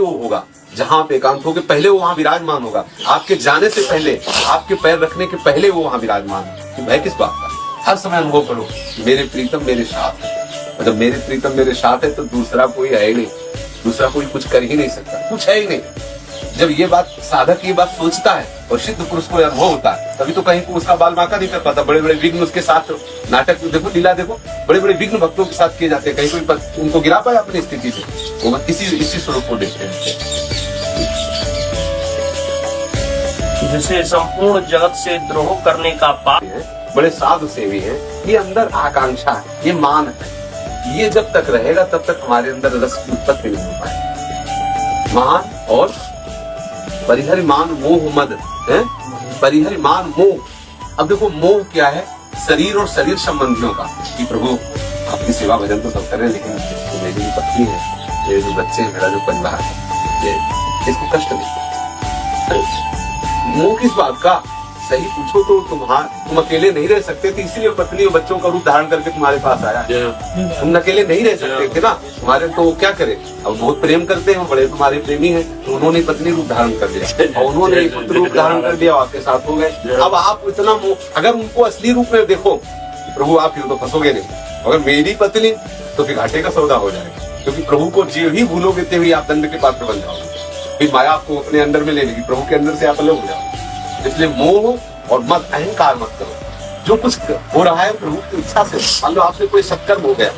वो होगा, जहां आप एकांत होगे पहले वो वहां विराजमान होगा। आपके जाने से पहले, आपके पैर रखने के पहले वो वहां विराजमान है। कि भय किस बात का? हर समय अनुभव करो मेरे प्रीतम मेरे साथ है। मतलब मेरे प्रीतम मेरे साथ है तो दूसरा कोई है ही नहीं, दूसरा कोई कुछ कर ही नहीं सकता, कुछ है ही नहीं। जब ये बात साधक ये बात सोचता है और सिद्ध पुरुष को अनुभव होता है, तभी तो कहीं को उसका बाल बांका नहीं कर पाता। बड़े बड़े विघ्न उसके साथ, नाटक देखो, लीला देखो, बड़े बड़े विघ्न भक्तों के साथ किए जाते हैं, कहीं कोई उनको गिरा पाया अपनी स्थिति से। वो इसी स्वरूप को देखते हैं। जिसे संपूर्ण जगत से द्रोह करने का पाप है, बड़े साधु सेवी हैं, ये अंदर आकांक्षा है, ये मान है। ये जब तक रहेगा तब तक हमारे अंदर रस की उत्पत्ति नहीं हो पाएगी। मान और परिहरि मान मोह मद है, परिहरि मान मोह। अब देखो मोह क्या है? शरीर और शरीर संबंधियों का, कि प्रभु आपकी सेवा भजन तो सब कर रहे हैं, लेकिन मेरी जो पत्नी है, मेरे जो बच्चे हैं, मेरा जो परिवार है, ये इसको कष्ट नहीं। मोह किस बात का? सही पूछो तो तुम अकेले नहीं रह सकते थे, इसीलिए पत्नी और बच्चों का रूप धारण करके तुम्हारे पास आया। तुम अकेले नहीं रह सकते थे ना, तुम्हारे तो क्या करे, अब बहुत प्रेम करते हैं, बड़े तुम्हारे प्रेमी हैं, तो उन्होंने पत्नी रूप धारण कर दिया और उन्होंने पुत्र रूप धारण कर दिया, आपके साथ हो गए। अब आप इतना अगर उनको असली रूप में देखो, प्रभु आप यूं तो फंसोगे नहीं, अगर मेरी पत्नी तो फिर घाटे का सौदा हो जाएगा, क्योंकि प्रभु को जो ही भूलोगे तभी आप दंड के पात्र बन जाओगे, फिर माया आपको अपने अंदर में ले लेगी, प्रभु के अंदर से आप अलग हो जाओगे। इसलिए मोह और मत, अहंकार मत करो। जो कुछ हो रहा है प्रभु की इच्छा से, मान लो आपसे कोई सत्कर्म हो गया,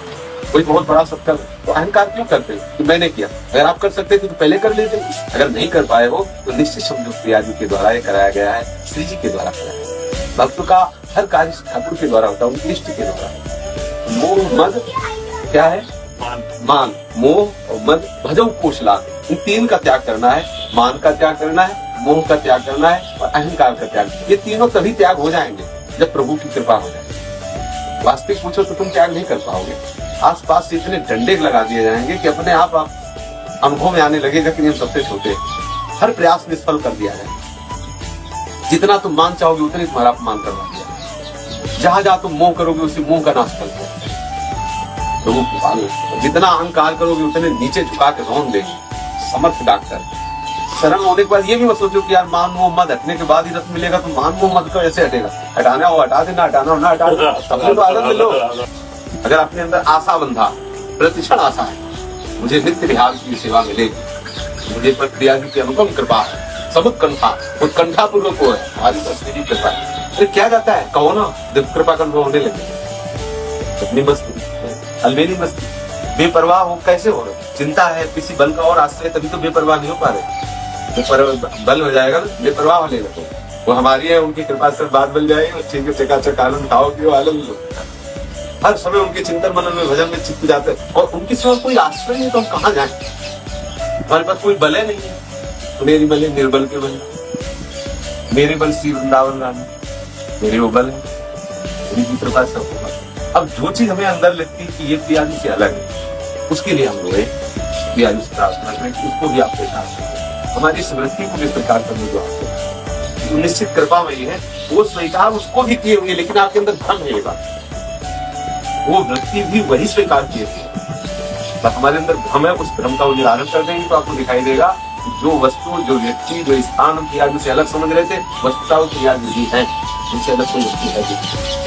कोई बहुत बड़ा सत्कर्म, तो अहंकार क्यों करते हो कि मैंने किया? अगर आप कर सकते थे तो पहले कर लेते। अगर नहीं कर पाए हो तो निश्चित समझो प्रिया जी के द्वारा ये कराया गया है, श्री जी के द्वारा कराया गया। भक्त का हर कार्य ठाकुर के द्वारा होता है, उनकी इष्ट के द्वारा। मोह मद क्या है? मान, मोह और मद भजो कोशला, इन तीन का त्याग करना है। मान का त्याग करना है, मोह का त्याग करना है और अहंकार का त्याग। ये तीनों तभी त्याग हो जाएंगे जब प्रभु की कृपा हो जाए। वास्तविक पूछो तो तुम त्याग नहीं कर पाओगे। आसपास से इतने डंडे लगा दिए जाएंगे कि अपने आप अनुभव में आने लगेगा कि हम सबसे छोटे हैं। हर प्रयास निष्फल कर दिया जाए। जितना तुम मान चाहोगे उतने तुम्हारा अपमान करवा दिया। जहां जहां तुम मोह करोगे उसी मोह का नाश कर दिया प्रभु की पालो। जितना अहंकार करोगे उतने नीचे झुका के रौन देंगे समर्थ डॉक्टर। शरण होने के बाद ये भी मत सोचो कि यार मान मोह मत हटने के बाद ही रस मिलेगा, तो मान मोह मत को ऐसे हटेगा। हटाना हो हटा देना, हटाना हो ना हटा देना, सबसे तो आनंद लो। अगर अपने अंदर आशा बंधा, प्रतिक्षण आशा है, मुझे नित्य विहार की सेवा मिलेगी, मुझे पर प्रिया जी की अनुपम कृपा है, सब उत्कंठा पूर्वक हो है, हमारी संस्कृति कृपा है। फिर क्या जाता है, कहो ना जब कृपा का अनुभव होने लगे, अपनी मस्ती अलमेरी मस्ती, बेपरवाह हो कैसे हो रहे? चिंता है, किसी बल का और आश्रय, तभी तो बेपरवाह नहीं हो पा रहे। बल हो जाएगा ना, बेपरवाह होने लगो। वो हमारी है, उनकी कृपा से बात बन जाएगी, ठीक है, चकाचक आनंद खाओगे, आनंद लो। हर समय उनके चिंतन मनन में भजन में चित्त जाते हैं, और उनके सिवा कोई आश्रय नहीं, तो हम कहाँ जाए? हमारे पास कोई बल नहीं है। तो मेरी बल है निर्बल के बल, मेरे बल श्री वृंदावन रानी, मेरे वो बल है, उनकी कृपा से होगा। अब जो चीज हमें अंदर लगती है कि ये प्रिया जी से अलग है, उसके लिए हम रोए, प्रिया जी से प्रार्थना करें, उसको भी आप स्वीकार, हमारी स्मृति को भी स्वीकार करने जो आपको निश्चित कृपा में है, वो स्वीकार उसको भी किए हुए, लेकिन आपके अंदर भ्रम है ये बात, वो वृत्ति भी वही स्वीकार किए थे, बस हमारे अंदर भ्रम है। उस भ्रम का वो निवारण कर देंगे तो आपको दिखाई देगा कि जो वस्तु, जो व्यक्ति, जो स्थान हम प्रिया जी से अलग समझ रहे थे, वस्तुतः वो प्रिया जी है, उनसे अलग कोई व्यक्ति है।